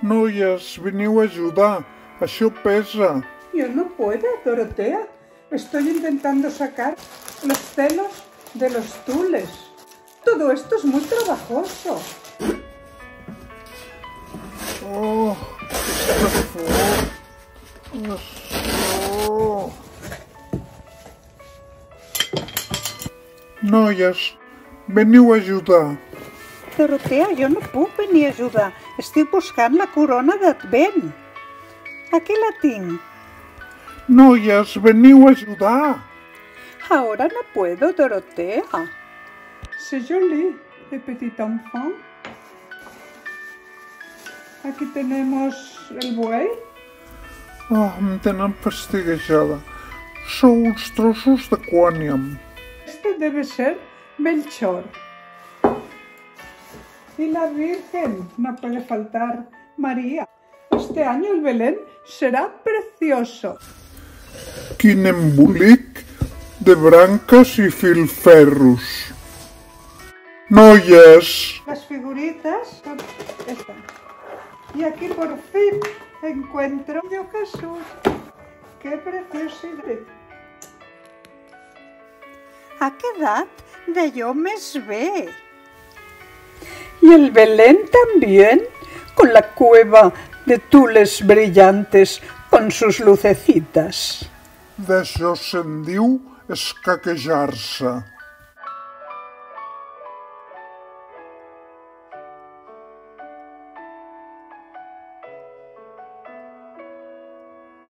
Noies, veniu a ajudar. Això pesa. Yo no puedo, Dorotea. Estoy intentando sacar los celos de los tules. Todo esto es muy trabajoso. Oh, que fort. Això... Noies, veniu a ajudar. Dorotea, jo no puc venir a ajudar. Estic buscant la corona d'Advent. Aquí la tinc. Noies, veniu a ajudar. Ahora no puedo, Dorotea. C'est joli, de petit enfant. Aquí tenemos el buey. Oh, em tenen fastiguejada. Sou uns trossos de quòniam. Este debe ser Melchor. Y la Virgen, no puede faltar María. Este año el Belén será precioso. Quin embolic de branques i filferros. Noies! Las figuritas son estas. Y aquí por fin encuentro yo Jesús. ¡Qué preciosidad! Ha quedat d'allò més bé. Y el Belén también, con la cueva de tules brillantes con sus lucecitas. D'això se'n diu escaquejar-se.